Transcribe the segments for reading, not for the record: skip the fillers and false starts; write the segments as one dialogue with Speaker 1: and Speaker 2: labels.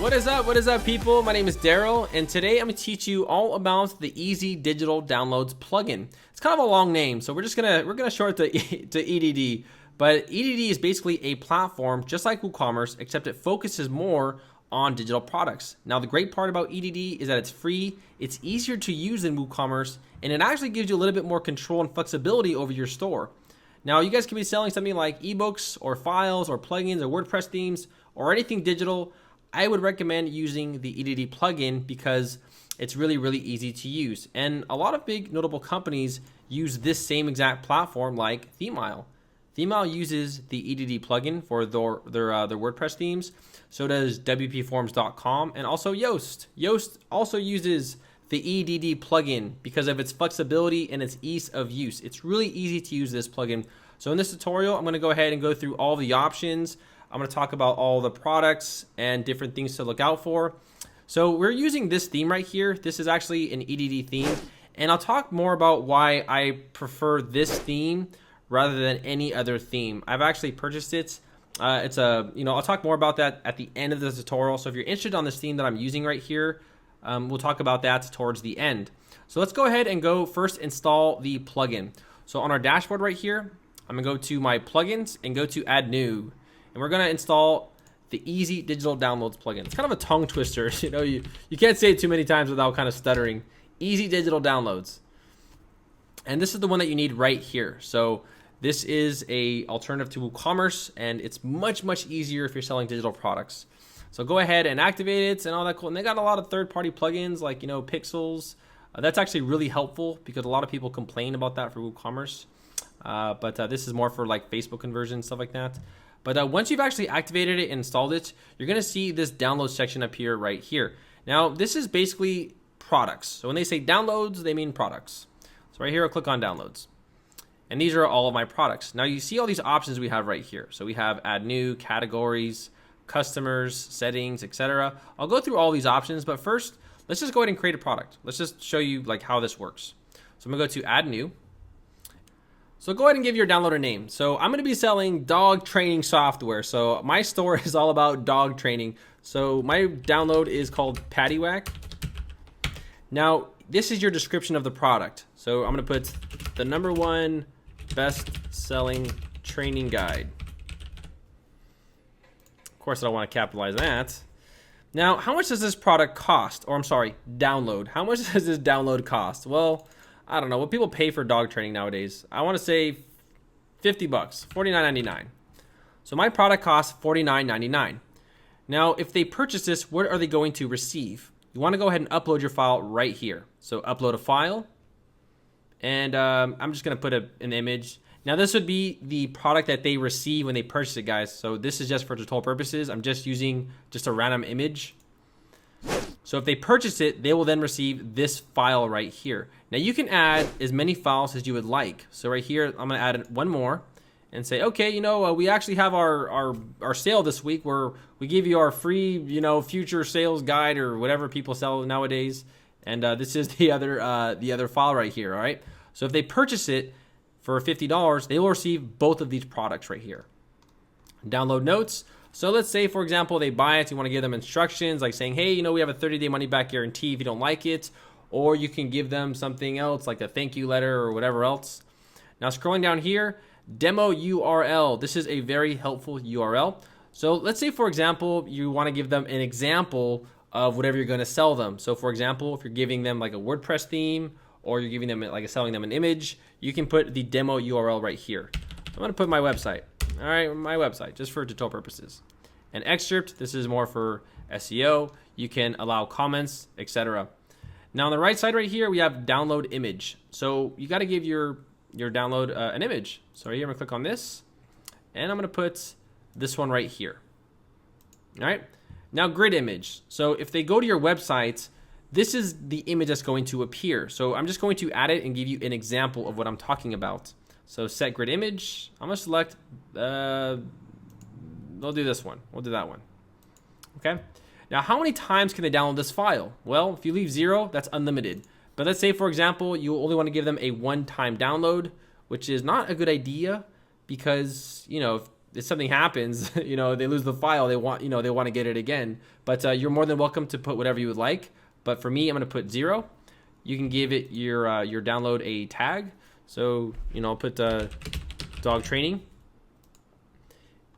Speaker 1: What is up, people? My name is Daryl, and today I'm going to teach you all about the Easy Digital Downloads plugin. It's kind of a long name, so we're gonna short it to EDD. But EDD is basically a platform just like WooCommerce, except it focuses more on digital products. Now, the great part about EDD is that it's free, it's easier to use than WooCommerce, and it actually gives you a little bit more control and flexibility over your store. Now, you guys can be selling something like ebooks or files or plugins or WordPress themes or anything digital. I would recommend using the EDD plugin because it's really, really easy to use. And a lot of big notable companies use this same exact platform like ThemeIsle. ThemeIsle uses the EDD plugin for their WordPress themes. So does WPForms.com and also Yoast. Yoast also uses the EDD plugin because of its flexibility and its ease of use. It's really easy to use this plugin. So in this tutorial, I'm going to go ahead and go through all the options. I'm going to talk about all the products and different things to look out for. So we're using this theme right here. This is actually an EDD theme, and I'll talk more about why I prefer this theme rather than any other theme. I've actually purchased it. I'll talk more about that at the end of the tutorial. So if you're interested on this theme that I'm using right here, we'll talk about that towards the end. So let's go ahead and go first install the plugin. So on our dashboard right here, I'm gonna go to my plugins and go to add new. And we're gonna install the Easy Digital Downloads plugin. It's kind of a tongue twister. You can't say it too many times without kind of stuttering. Easy Digital Downloads. And this is the one that you need right here. So this is a alternative to WooCommerce, and it's much, much easier if you're selling digital products. So go ahead and activate it and all that cool. And they got a lot of third-party plugins like, Pixels. That's actually really helpful because a lot of people complain about that for WooCommerce. But this is more for like Facebook conversion, stuff like that. But once you've actually activated it and installed it, you're going to see this download section up here right here. Now, this is basically products. So when they say downloads, they mean products. So right here, I'll click on downloads. And these are all of my products. Now, you see all these options we have right here. So we have add new, categories, customers, settings, etc. I'll go through all these options, but first, let's just go ahead and create a product. Let's just show you like how this works. So I'm going to go to add new. So go ahead and give your downloader name. So I'm going to be selling dog training software. So my store is all about dog training. So my download is called Paddywhack. Now, this is your description of the product. So I'm going to put the #1 best selling training guide. Of course, I don't want to capitalize that. Now, how much does this product cost? Or I'm sorry, download. How much does this download cost? Well, I don't know what people pay for dog training nowadays. I want to say $50, $49.99. So my product costs $49.99. Now, if they purchase this, what are they going to receive? You want to go ahead and upload your file right here. So upload a file, and I'm just going to put an image. Now, this would be the product that they receive when they purchase it, guys. So this is just for tutorial purposes. I'm just using just a random image. So if they purchase it, they will then receive this file right here. Now you can add as many files as you would like. So right here, I'm gonna add one more and say, okay, we actually have our sale this week where we give you our free, future sales guide or whatever people sell nowadays. And this is the other file right here, all right? So if they purchase it for $50, they will receive both of these products right here. Download notes. So let's say, for example, they buy it. You want to give them instructions like saying, hey, we have a 30-day money-back guarantee if you don't like it. Or you can give them something else like a thank you letter or whatever else. Now, scrolling down here, demo URL. This is a very helpful URL. So let's say, for example, you want to give them an example of whatever you're going to sell them. So, for example, if you're giving them like a WordPress theme or you're giving them selling them an image, you can put the demo URL right here. I'm going to put my website. All right, my website, just for tutorial purposes. An excerpt, this is more for SEO. You can allow comments, etc. Now on the right side right here, we have download image. So you got to give your download an image. So right here, I'm gonna click on this, and I'm gonna put this one right here. All right, now grid image. So if they go to your website, this is the image that's going to appear. So I'm just going to add it and give you an example of what I'm talking about. So set grid image, I'm gonna select, we'll do this one, we'll do that one, okay? Now, how many times can they download this file? Well, if you leave 0, that's unlimited. But let's say, for example, you only wanna give them a one-time download, which is not a good idea because, if something happens, you know, they lose the file, they want, you know, they want to get it again. But you're more than welcome to put whatever you would like. But for me, I'm going to put 0. You can give it your download a tag. So, you know, I'll put dog training.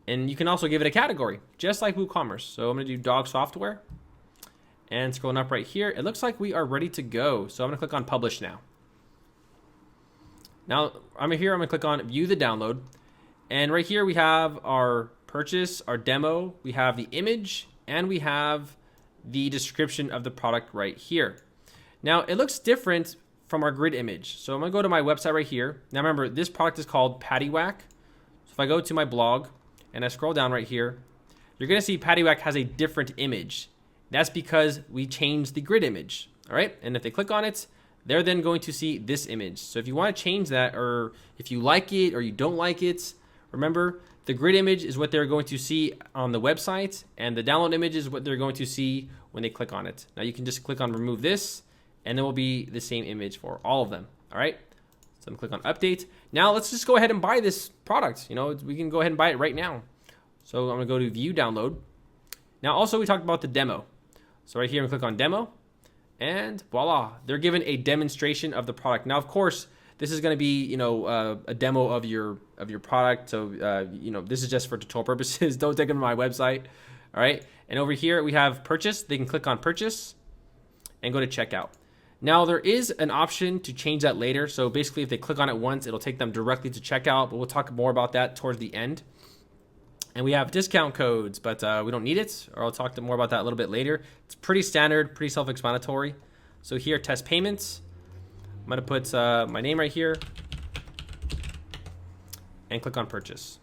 Speaker 1: And you can also give it a category, just like WooCommerce. So I'm going to do dog software. And scrolling up right here, it looks like we are ready to go. So I'm going to click on publish now. Now I'm going to click on view the download. And right here we have our purchase, our demo, we have the image, and we have the description of the product right here. Now it looks different from our grid image. So I'm going to go to my website right here. Now remember, this product is called Paddywhack. So if I go to my blog and I scroll down right here, you're going to see Paddywhack has a different image. That's because we changed the grid image. All right. And if they click on it, they're then going to see this image. So if you want to change that, or if you like it or you don't like it, remember the grid image is what they're going to see on the website, and the download image is what they're going to see when they click on it. Now you can just click on remove this, and it will be the same image for all of them. All right. So I'm gonna click on update. Now let's just go ahead and buy this product. You know, we can go ahead and buy it right now. So I'm gonna go to view download. Now also we talked about the demo. So right here, I'm gonna click on demo, and voila, they're given a demonstration of the product. Now, of course, this is gonna be, you know, a demo of your product. So you know, this is just for tutorial purposes. Don't take them to my website. All right. And over here we have purchase. They can click on purchase and go to checkout. Now there is an option to change that later. So basically, if they click on it once, it'll take them directly to checkout. But we'll talk more about that towards the end. And we have discount codes, but we don't need it, or I'll talk more about that a little bit later. It's pretty standard, pretty self-explanatory. So here, test payments. I'm gonna put my name right here and click on purchase.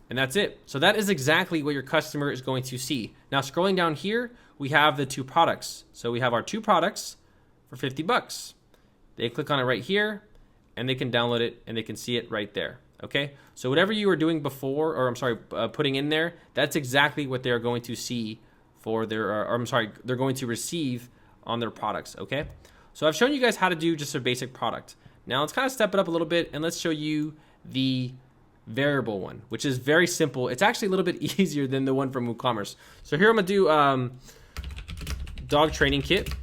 Speaker 1: And that's it. So that is exactly what your customer is going to see. Now scrolling down here, we have the 2 products. So we have our 2 products for $50. They click on it right here, and they can download it, and they can see it right there. Okay, so whatever you were doing before, or I'm sorry, putting in there, that's exactly what they're going to see for their, or I'm sorry, they're going to receive on their products. Okay, so I've shown you guys how to do just a basic product. Now let's kind of step it up a little bit, and let's show you the variable one, which is very simple. It's actually a little bit easier than the one from WooCommerce. So here I'm gonna do dog training kit.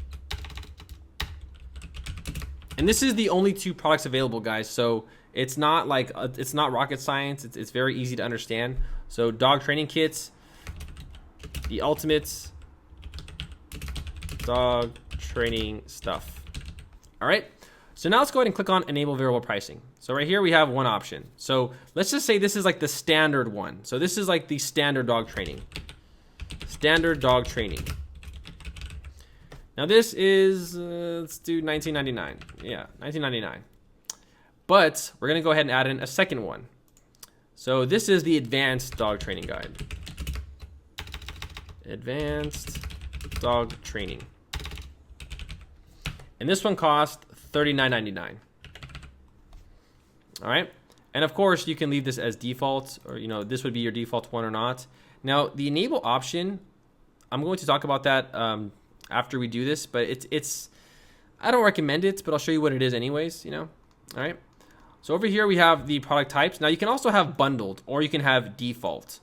Speaker 1: And this is the only 2 products available, guys. So it's not like, it's not rocket science. It's very easy to understand. So dog training kits, the ultimate dog training stuff. All right. So now let's go ahead and click on enable variable pricing. So right here we have one option. So let's just say this is like the standard one. So this is like the standard dog training. Standard dog training. Now this is, let's do $19.99. Yeah, $19.99. But we're gonna go ahead and add in a second one. So this is the advanced dog training guide. Advanced dog training. And this one costs $39.99. All right. And of course you can leave this as default, or, you know, this would be your default one or not. Now the enable option, I'm going to talk about that after we do this, but it's I don't recommend it, but I'll show you what it is anyways, you know. All right. So over here we have the product types. Now you can also have bundled, or you can have default.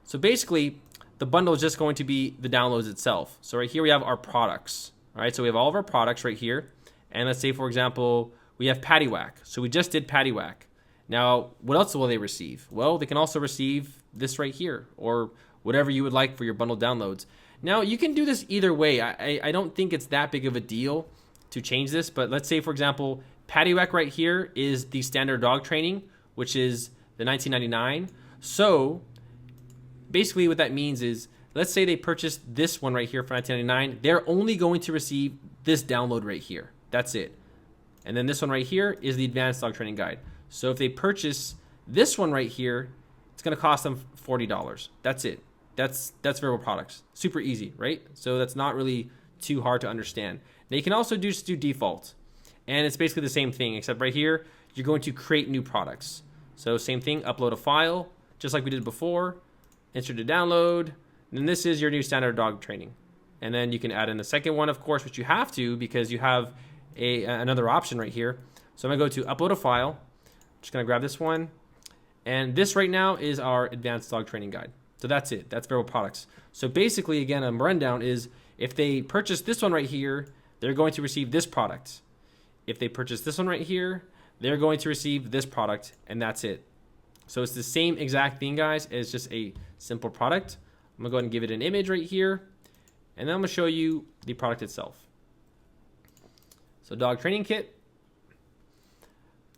Speaker 1: So basically the bundle is just going to be the downloads itself. So right here we have our products. All right. So we have all of our products right here. And let's say, for example, we have Paddywhack. So we just did Paddywhack. Now, what else will they receive? Well, they can also receive this right here, or whatever you would like for your bundled downloads. Now, you can do this either way. I don't think it's that big of a deal to change this, but let's say, for example, Paddywhack right here is the standard dog training, which is the $19.99. So basically what that means is, let's say they purchased this one right here for $19.99. They're only going to receive this download right here. That's it. And then this one right here is the advanced dog training guide. So if they purchase this one right here, it's going to cost them $40. That's it. That's variable products. Super easy, right? So that's not really too hard to understand. Now you can also just do default. And it's basically the same thing, except right here, you're going to create new products. So same thing, upload a file, just like we did before, insert to download, and then this is your new standard dog training. And then you can add in the second one, of course, which you have to, because you have another option right here. So I'm gonna go to upload a file. I'm just gonna grab this one, And this right now is our advanced dog training guide. So that's it. That's Variable Products. So basically, again, a rundown is if they purchase this one right here, they're going to receive this product. If they purchase this one right here, they're going to receive this product, and that's it. So it's the same exact thing, guys. It's just a simple product. I'm gonna go ahead and give it an image right here, and then I'm gonna show you the product itself. So dog training kit.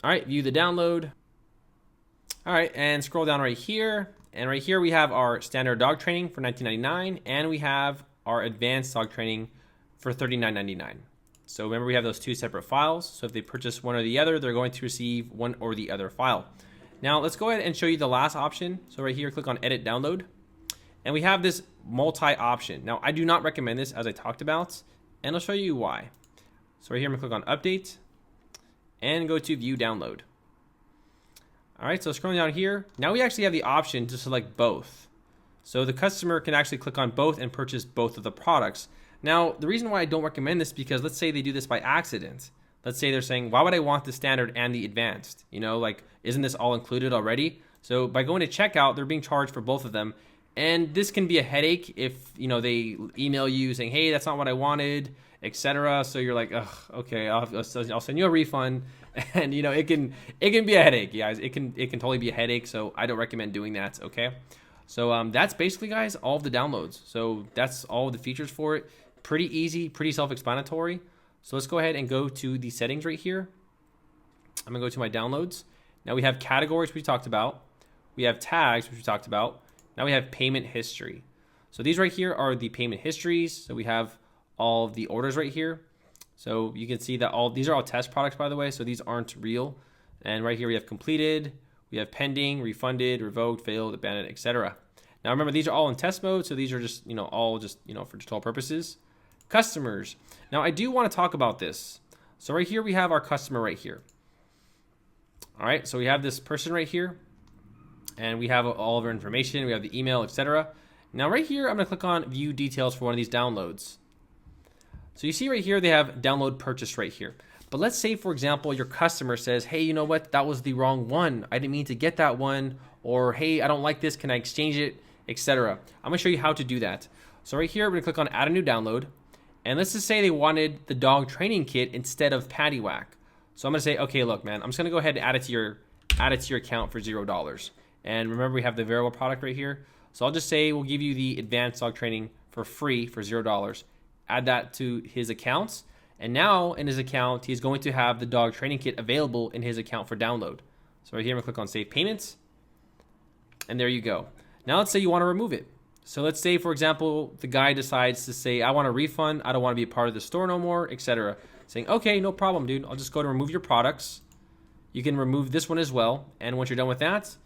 Speaker 1: All right, view the download. All right, and scroll down right here. And right here we have our standard dog training for $19.99, and we have our advanced dog training for $39.99. So remember, we have those two separate files. So if they purchase one or the other, they're going to receive one or the other file. Now let's go ahead and show you the last option. So right here, click on Edit Download. And we have this multi-option. Now I do not recommend this, as I talked about, and I'll show you why. So right here, I'm gonna click on Update and go to View Download. All right, so scrolling down here, now we actually have the option to select both. So the customer can actually click on both and purchase both of the products. Now, the reason why I don't recommend this is because let's say they do this by accident. Let's say they're saying, why would I want the standard and the advanced? You know, like, isn't this all included already? So by going to checkout, they're being charged for both of them. And this can be a headache if, you know, they email you saying, hey, that's not what I wanted, etc. So you're like, ugh, okay, I'll send you a refund. And, you know, it can be a headache, guys. It can totally be a headache. So I don't recommend doing that, okay? So that's basically, guys, all of the downloads. So that's all of the features for it. Pretty easy, pretty self-explanatory. So let's go ahead and go to the settings right here. I'm gonna go to my downloads. Now we have categories, which we talked about. We have tags, which we talked about. Now we have payment history. So these right here are the payment histories. So we have all of the orders right here. So you can see that these are all test products, by the way. So these aren't real. And right here we have completed, we have pending, refunded, revoked, failed, abandoned, etc. Now remember, these are all in test mode. So these are just, you know, all just, you know, for tutorial purposes. Customers. Now I do want to talk about this. So right here we have our customer right here. All right, so we have this person right here, and we have all of our information. We have the email, etc. Now right here, I'm gonna click on view details for one of these downloads. So you see right here, they have download purchase right here. But let's say, for example, your customer says, hey, you know what? That was the wrong one. I didn't mean to get that one. Or, hey, I don't like this. Can I exchange it, etc. I'm gonna show you how to do that. So right here, we're gonna click on add a new download. And let's just say they wanted the dog training kit instead of Paddywhack. So I'm gonna say, okay, look, man, I'm just gonna go ahead and add it to your account for $0. And remember, we have the variable product right here. So I'll just say we'll give you the advanced dog training for free for $0. Add that to his accounts. And now in his account, he's going to have the dog training kit available in his account for download. So right here, I'm gonna click on Save Payments. And there you go. Now let's say you wanna remove it. So let's say, for example, the guy decides to say, I want a refund, I don't want to be a part of the store no more, etc. Saying, okay, no problem, dude. I'll just go to remove your products. You can remove this one as well. And once you're done with that,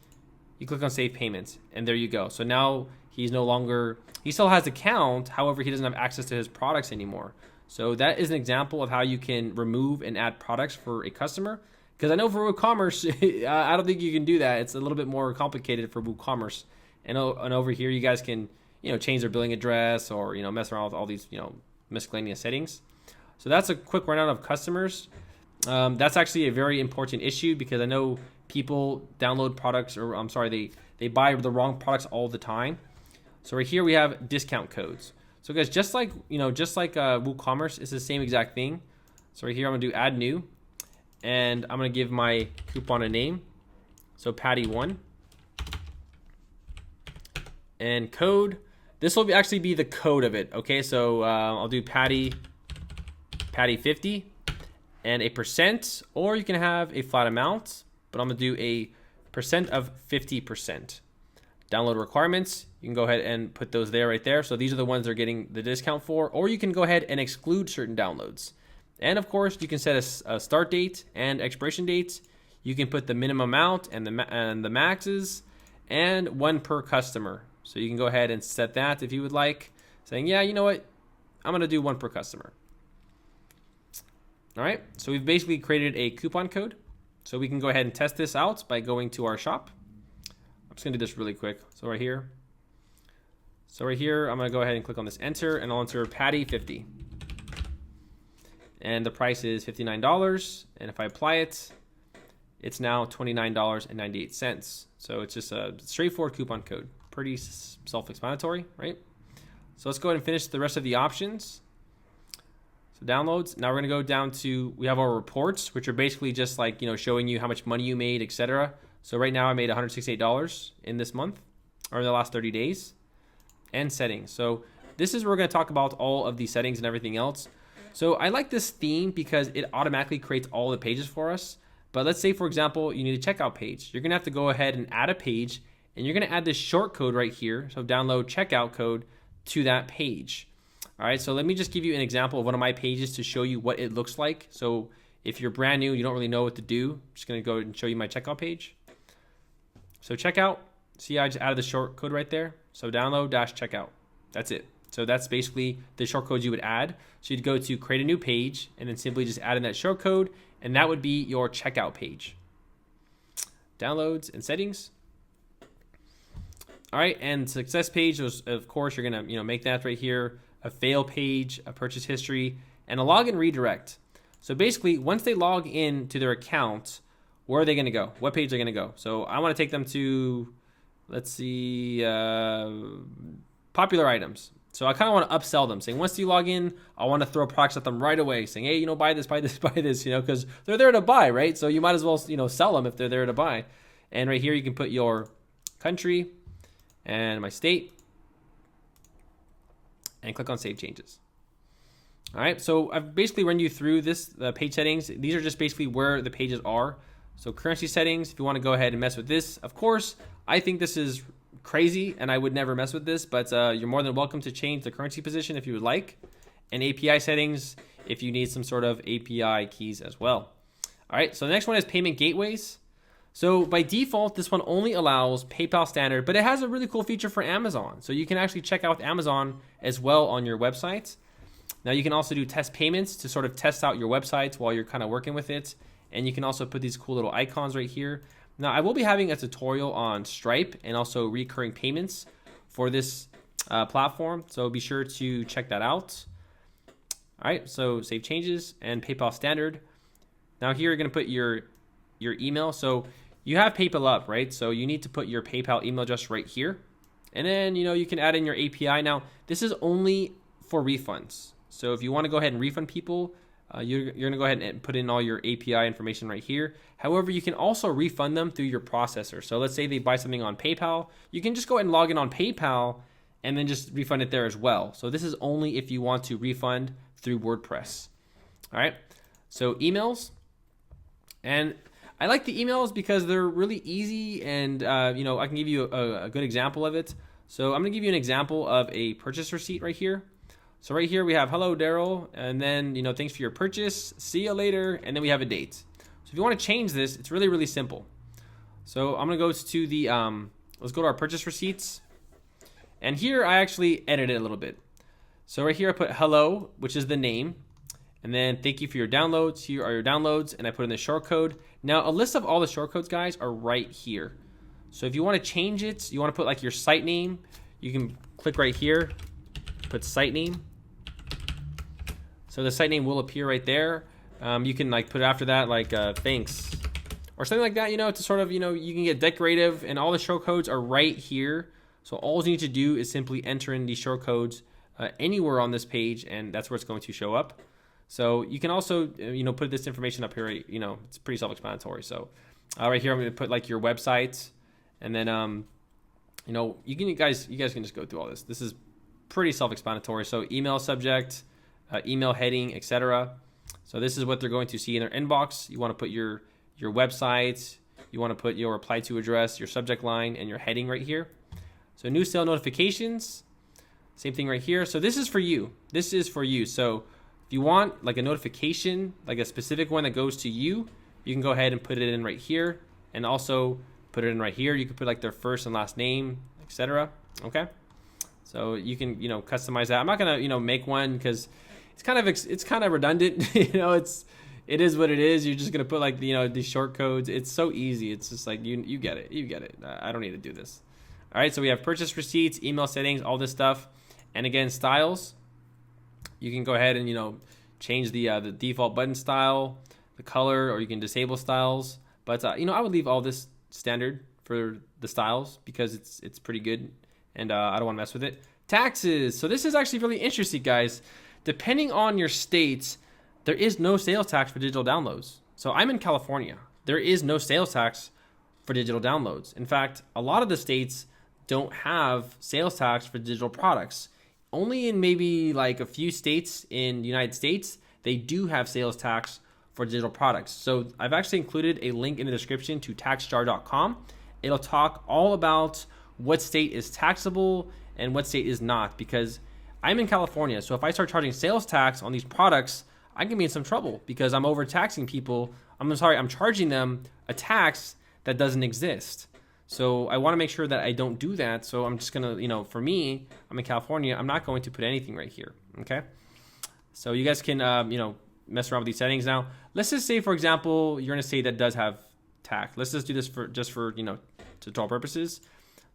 Speaker 1: you click on Save Payments. And there you go. So now he's no longer, he still has the account, however, he doesn't have access to his products anymore. So that is an example of how you can remove and add products for a customer. Because I know for WooCommerce, I don't think you can do that. It's a little bit more complicated for WooCommerce. And over here, you guys can, you know, change their billing address or, you know, mess around with all these, you know, miscellaneous settings. So that's a quick rundown of customers. That's actually a very important issue because I know people download products, or I'm sorry, they buy the wrong products all the time. So right here we have discount codes. So guys, just like WooCommerce, it's the same exact thing. So right here I'm gonna do add new, and I'm gonna give my coupon a name. So Patty1. And code, this will actually be the code of it. Okay, so I'll do Patty 50 and a percent, or you can have a flat amount, but I'm gonna do a percent of 50%. Download requirements, you can go ahead and put those there right there. So these are the ones they're getting the discount for, or you can go ahead and exclude certain downloads. And of course, you can set a start date and expiration date. You can put the minimum amount and the maxes, and one per customer. So you can go ahead and set that if you would like, saying, yeah, you know what? I'm gonna do one per customer. All right, so we've basically created a coupon code. So we can go ahead and test this out by going to our shop. I'm just gonna do this really quick. So right here, I'm gonna go ahead and click on this enter, and I'll enter Patty 50. And the price is $59. And if I apply it, it's now $29.98. So it's just a straightforward coupon code. Pretty self-explanatory, right? So let's go ahead and finish the rest of the options. So downloads. Now we're gonna go down to, we have our reports, which are basically just like, showing you how much money you made, etc. So right now I made $168 in this month, or in the last 30 days. And settings. So this is where we're gonna talk about all of the settings and everything else. So I like this theme because it automatically creates all the pages for us. But let's say, for example, you need a checkout page. You're gonna have to go ahead and add a page, and you're gonna add this short code right here. So download checkout code to that page. All right, so let me just give you an example of one of my pages to show you what it looks like. So if you're brand new, you don't really know what to do, I'm just gonna go and show you my checkout page. So checkout, see, I just added the short code right there. So download dash checkout, that's it. So that's basically the short code you would add. So you'd go to create a new page and then simply just add in that short code, and that would be your checkout page. Downloads and settings. All right, and success page, of course, you're gonna make that right here, a fail page, a purchase history, and a login redirect. So basically, once they log in to their account, where are they gonna go? What page are they gonna go? So I wanna take them to, let's see, popular items. So I kind of want to upsell them, saying once you log in, I want to throw products at them right away, saying, hey, buy this, buy this, buy this, because they're there to buy, right? So you might as well, sell them if they're there to buy. And right here, you can put your country and my state and click on Save Changes. All right, so I've basically run you through this, the page settings. These are just basically where the pages are. So currency settings, if you want to go ahead and mess with this, of course, I think this is crazy and I would never mess with this, but you're more than welcome to change the currency position if you would like. And API settings if you need some sort of API keys as well. All right, so the next one is payment gateways. So by default, this one only allows PayPal standard, but it has a really cool feature for Amazon. So you can actually check out Amazon as well on your website. Now you can also do test payments to sort of test out your websites while you're kind of working with it. And you can also put these cool little icons right here. Now, I will be having a tutorial on Stripe and also recurring payments for this platform, so be sure to check that out. All right, so save changes and PayPal standard. Now here you're gonna put your email. So you have PayPal up, right? So you need to put your PayPal email address right here. And then, you can add in your API. Now, this is only for refunds. So if you wanna go ahead and refund people, you're gonna go ahead and put in all your API information right here. However, you can also refund them through your processor. So let's say they buy something on PayPal, you can just go ahead and log in on PayPal and then just refund it there as well. So this is only if you want to refund through WordPress. All right, so emails. And I like the emails because they're really easy and I can give you a good example of it. So I'm gonna give you an example of a purchase receipt right here. So right here we have, hello, Daryl, and then, thanks for your purchase, see you later, and then we have a date. So if you want to change this, it's really, really simple. So I'm going to go to the, let's go to our purchase receipts. And here I actually edited it a little bit. So right here I put hello, which is the name, and then thank you for your downloads. Here are your downloads, and I put in the short code. Now a list of all the short codes, guys, are right here. So if you want to change it, you want to put like your site name, you can click right here, put site name. So the site name will appear right there. You can like put after that like thanks or something like that, to sort of, you can get decorative, and all the short codes are right here. So all you need to do is simply enter in these short codes anywhere on this page, and that's where it's going to show up. So you can also, put this information up here, it's pretty self-explanatory. So right here, I'm going to put like your website, and then, you guys can just go through all this. This is pretty self-explanatory. So email subject, email heading, etc. So this is what they're going to see in their inbox. You want to put your website, you want to put your reply to address, your subject line, and your heading right here. So new sale notifications, same thing right here. So this is for you. This is for you. So if you want like a notification, like a specific one that goes to you, you can go ahead and put it in right here, and also put it in right here. You can put like their first and last name, etc. Okay. So you can, customize that. I'm not gonna, make one because it's kind of redundant. It is what it is. You're just gonna put like these short codes. It's so easy. It's just like you get it. I don't need to do this. All right. So we have purchase receipts, email settings, all this stuff, and again styles. You can go ahead and change the default button style, the color, or you can disable styles. But I would leave all this standard for the styles because it's pretty good, and I don't want to mess with it. Taxes. So this is actually really interesting, guys. Depending on your states, there is no sales tax for digital downloads. So I'm in California. There is no sales tax for digital downloads. In fact, a lot of the states don't have sales tax for digital products. Only in maybe like a few states in the United States, they do have sales tax for digital products. So I've actually included a link in the description to taxjar.com. It'll talk all about what state is taxable and what state is not, because I'm in California. So if I start charging sales tax on these products, I can be in some trouble because I'm overtaxing people. I'm charging them a tax that doesn't exist. So I want to make sure that I don't do that. So I'm just going to, for me, I'm in California. I'm not going to put anything right here. Okay. So you guys can, mess around with these settings now. Let's just say, for example, you're in a state that does have tax. Let's just do this for tutorial purposes.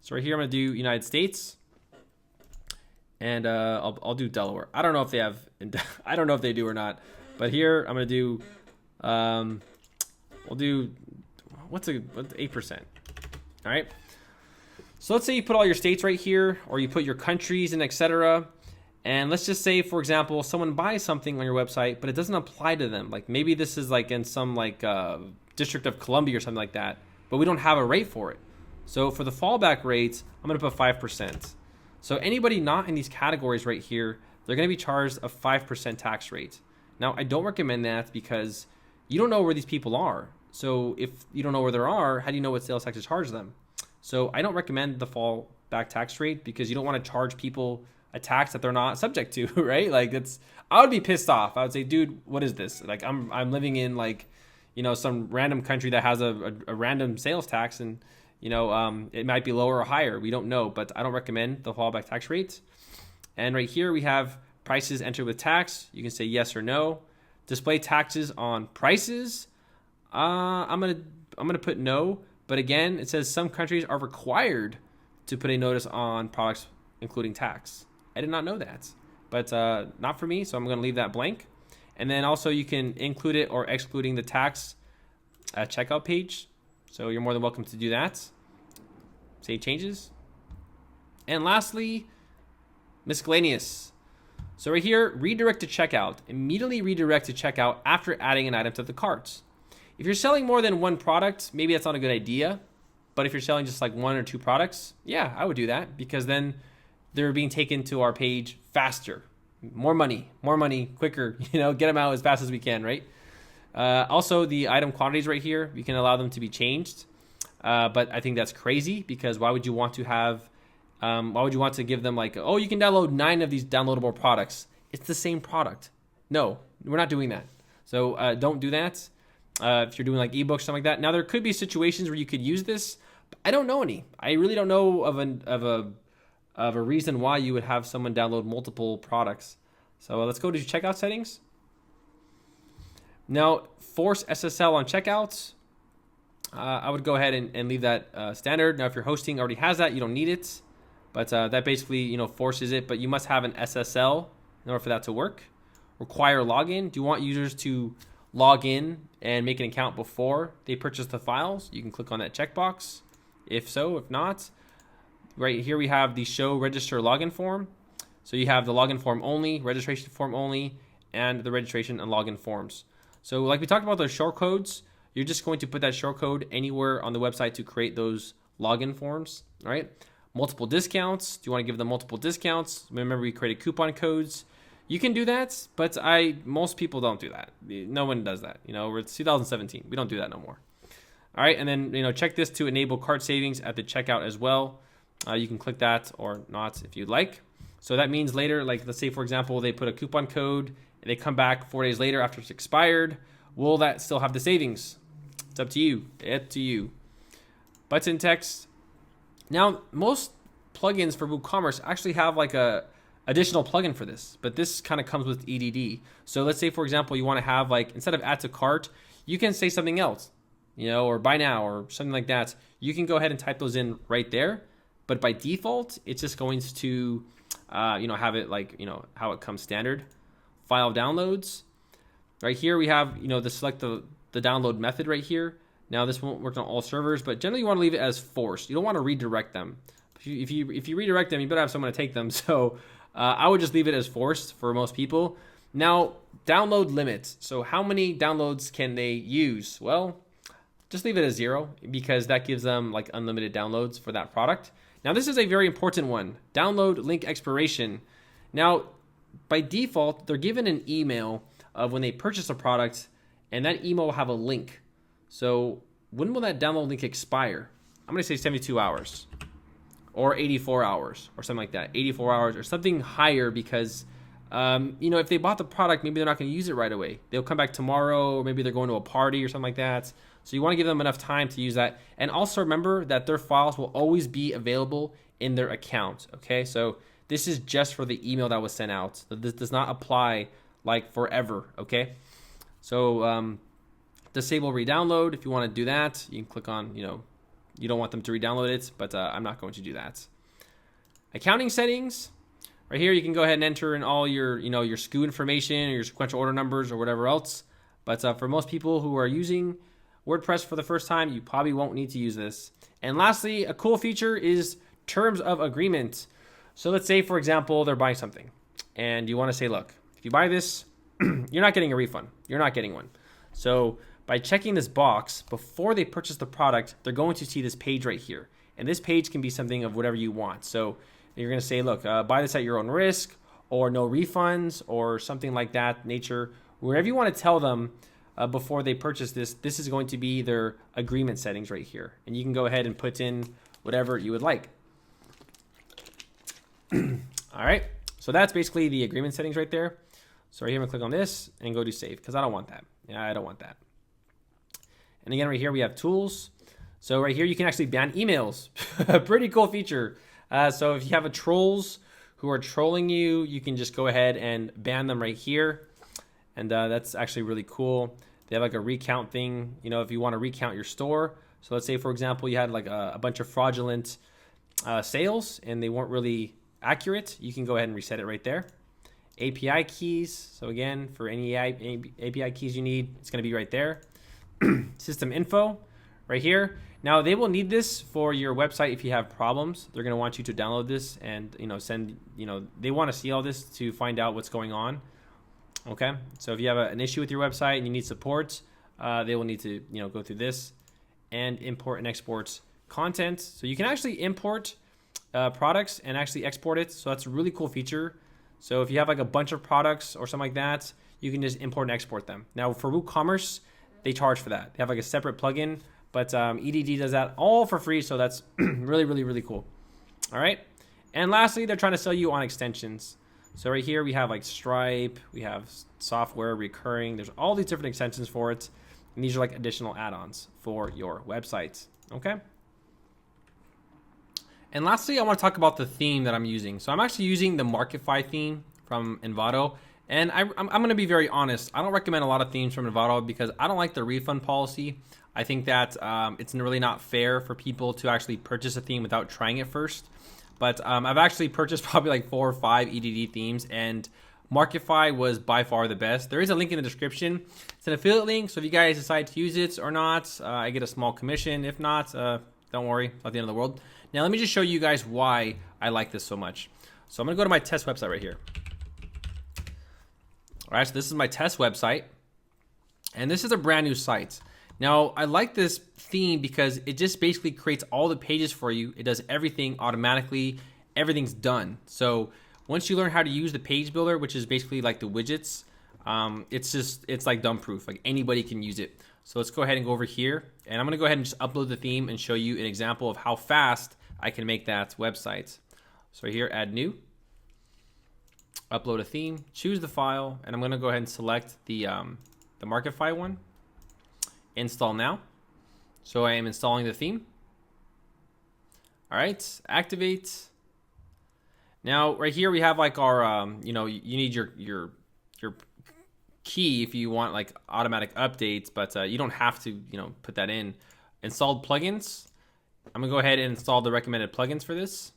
Speaker 1: So right here, I'm going to do United States, and I'll do Delaware. I don't know if they have, I don't know if they do or not, but here I'm going to do, we'll do, what's 8%? All right. So let's say you put all your states right here, or you put your countries and etc. And let's just say, for example, someone buys something on your website, but it doesn't apply to them. Like maybe this is like in some District of Columbia or something like that, but we don't have a rate for it. So for the fallback rates, I'm going to put 5%. So anybody not in these categories right here, they're going to be charged a 5% tax rate. Now, I don't recommend that because you don't know where these people are. So if you don't know where they are, how do you know what sales tax to charge them? So I don't recommend the fallback tax rate because you don't want to charge people a tax that they're not subject to, right? Like I would be pissed off. I would say, dude, what is this? Like I'm living in some random country that has a random sales tax, and it might be lower or higher. We don't know, but I don't recommend the fallback tax rate. And right here we have prices entered with tax. You can say yes or no. Display taxes on prices. I'm gonna put no, but again, it says some countries are required to put a notice on products including tax. I did not know that, but not for me, so I'm gonna leave that blank. And then also you can include it or excluding the tax checkout page. So you're more than welcome to do that. Save changes. And lastly, miscellaneous. So right here, redirect to checkout. Immediately redirect to checkout after adding an item to the cart. If you're selling more than one product, maybe that's not a good idea. But if you're selling just like one or two products, yeah, I would do that because then they're being taken to our page faster. More money, quicker, get them out as fast as we can, right? Also, the item quantities right here, we can allow them to be changed. But I think that's crazy because why would you want to give them you can download 9 of these downloadable products? It's the same product. No, we're not doing that. So don't do that. If you're doing like ebooks, something like that. Now there could be situations where you could use this. But I don't know any. I really don't know of a reason why you would have someone download multiple products. So let's go to checkout settings. Now force SSL on checkouts. I would go ahead and leave that standard. Now if your hosting already has that, you don't need it. But that basically forces it. But you must have an SSL in order for that to work. Require login. Do you want users to log in and make an account before they purchase the files? You can click on that checkbox. If so, if not, right here we have the show register login form. So you have the login form only, registration form only, and the registration and login forms. So like we talked about those short codes, you're just going to put that short code anywhere on the website to create those login forms, all right? Multiple discounts. Do you want to give them multiple discounts? Remember we created coupon codes. You can do that, but most people don't do that. No one does that. It's 2017. We don't do that no more. All right, and then check this to enable cart savings at the checkout as well. You can click that or not if you'd like. So that means later, let's say for example, they put a coupon code and they come back 4 days later after it's expired. Will that still have the savings? It's up to you. Button text. Now most plugins for WooCommerce actually have a additional plugin for this, but this kind of comes with EDD. So let's say, for example, you want to have instead of add to cart, you can say something else, or buy now or something like that. You can go ahead and type those in right there. But by default, it's just going to, have it how it comes standard. File downloads. Right here we have, select the download method right here. Now this won't work on all servers, but generally you want to leave it as forced. You don't want to redirect them. If you redirect them, you better have someone to take them. So I would just leave it as forced for most people. Now, download limits. So how many downloads can they use? Well, just leave it as 0 because that gives them like unlimited downloads for that product. Now, this is a very important one. Download link expiration. Now, by default, they're given an email of when they purchase a product, and that email will have a link. So when will that download link expire? I'm going to say 72 hours or 84 hours or something like that. 84 hours or something higher because, if they bought the product, maybe they're not going to use it right away. They'll come back tomorrow, or maybe they're going to a party or something like that. So you want to give them enough time to use that. And also remember that their files will always be available in their account. Okay, so this is just for the email that was sent out. This does not apply like forever. Okay, so disable re-download. If you want to do that, you can click on, you don't want them to re-download it, but I'm not going to do that. Accounting settings. Right here, you can go ahead and enter in all your, your SKU information or your sequential order numbers or whatever else. But for most people who are using WordPress for the first time, you probably won't need to use this. And lastly, a cool feature is terms of agreement. So let's say, for example, they're buying something and you want to say, look, if you buy this, you're not getting a refund. You're not getting one. So by checking this box before they purchase the product, they're going to see this page right here. And this page can be something of whatever you want. So you're going to say, look, buy this at your own risk, or no refunds, or something like that nature. Wherever you want to tell them before they purchase this, this is going to be their agreement settings right here. And you can go ahead and put in whatever you would like. All right. So that's basically the agreement settings right there. So right here, I'm going to click on this and go to save because I don't want that. Yeah, I don't want that. And again, right here, we have tools. So right here, you can actually ban emails. Pretty cool feature. So if you have trolls who are trolling you, you can just go ahead and ban them right here. And that's actually really cool. They have like a recount thing, if you want to recount your store. So let's say, for example, you had like a bunch of fraudulent sales and they weren't really accurate. You can go ahead and reset it right there. API keys. So again, for any API keys you need, it's going to be right there. System info right here. Now they will need this for your website if you have problems. They're going to want you to download this and send, they want to see all this to find out what's going on. Okay, so if you have an issue with your website and you need support, they will need to go through this and import and export content. So you can actually import products and actually export it. So that's a really cool feature. So if you have like a bunch of products or something like that, you can just import and export them. Now for WooCommerce, they charge for that. They have like a separate plugin, but EDD does that all for free. So that's really, really, really cool. All right. And lastly, they're trying to sell you on extensions. So right here, we have like Stripe, we have software, recurring. There's all these different extensions for it. And these are like additional add-ons for your website. Okay. And lastly, I want to talk about the theme that I'm using. So I'm actually using the Markify theme from Envato. And I'm going to be very honest. I don't recommend a lot of themes from Envato because I don't like the refund policy. I think that it's really not fair for people to actually purchase a theme without trying it first. But I've actually purchased probably like 4 or 5 EDD themes, and Markify was by far the best. There is a link in the description. It's an affiliate link, so if you guys decide to use it or not, I get a small commission. If not, don't worry, it's not the end of the world. Now let me just show you guys why I like this so much. So I'm going to go to my test website right here. All right, so this is my test website, and this is a brand new site. Now, I like this theme because it just basically creates all the pages for you. It does everything automatically. Everything's done. So once you learn how to use the page builder, which is basically like the widgets, it's like dumb proof. Like anybody can use it. So let's go ahead and go over here. And I'm going to go ahead and just upload the theme and show you an example of how fast I can make that website. So here, add new. Upload a theme, choose the file, and I'm going to go ahead and select the Markify one. Install now. So I am installing the theme. All right, activate. Now right here we have like our, you need your key if you want like automatic updates, but you don't have to, put that in. Installed plugins. I'm gonna go ahead and install the recommended plugins for this.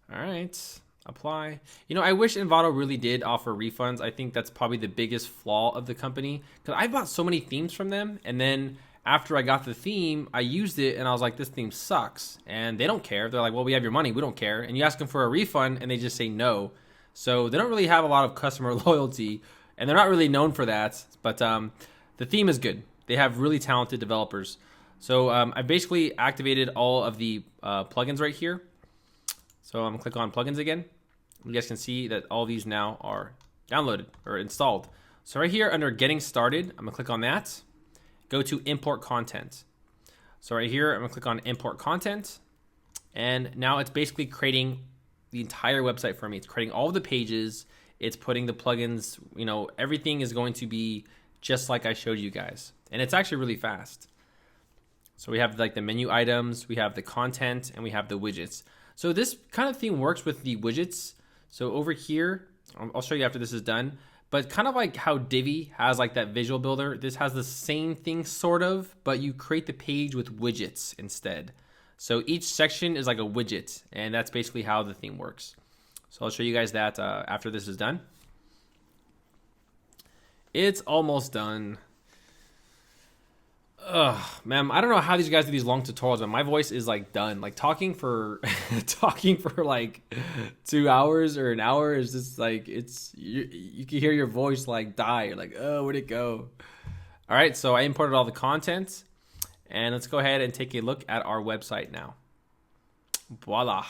Speaker 1: All right. Apply. I wish Envato really did offer refunds. I think that's probably the biggest flaw of the company because I bought so many themes from them, and then after I got the theme, I used it and I was like, this theme sucks. And they don't care. They're like, well, we have your money. We don't care. And you ask them for a refund and they just say no. So they don't really have a lot of customer loyalty, and they're not really known for that. But the theme is good. They have really talented developers. So I basically activated all of the plugins right here. So I'm gonna click on plugins again. You guys can see that all these now are downloaded or installed. So right here under getting started, I'm gonna click on that. Go to import content. So right here, I'm gonna click on import content. And now it's basically creating the entire website for me. It's creating all of the pages. It's putting the plugins, you know, everything is going to be just like I showed you guys. And it's actually really fast. So we have like the menu items, we have the content, and we have the widgets. So this kind of theme works with the widgets. So over here, I'll show you after this is done, but kind of like how Divi has like that visual builder, this has the same thing sort of, but you create the page with widgets instead. So each section is like a widget, and that's basically how the theme works. So I'll show you guys that after this is done. It's almost done. Ugh, man, I don't know how these guys do these long tutorials, but my voice is like done. Like talking for like 2 hours or an hour is just like, it's you can hear your voice like die. You're like, oh, where'd it go? All right, so I imported all the content, and let's go ahead and take a look at our website now. Voila.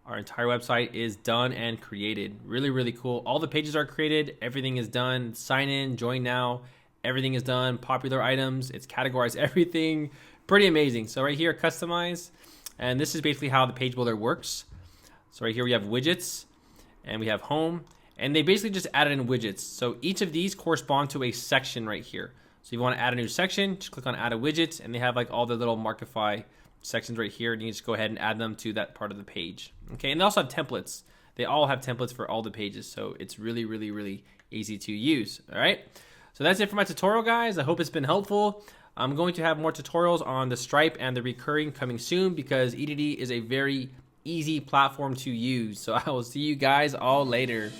Speaker 1: Our entire website is done and created. Really, really cool. All the pages are created. Everything is done. Sign in, join now. Everything is done. Popular items. It's categorized everything. Pretty amazing. So right here, customize. And this is basically how the page builder works. So right here we have widgets and we have home. And they basically just added in widgets. So each of these correspond to a section right here. So if you want to add a new section, just click on add a widget. And they have like all the little Markify sections right here. And you can just go ahead and add them to that part of the page. Okay, and they also have templates. They all have templates for all the pages. So it's really, really, really easy to use. All right. So that's it for my tutorial, guys. I hope it's been helpful. I'm going to have more tutorials on the Stripe and the recurring coming soon because EDD is a very easy platform to use. So I will see you guys all later.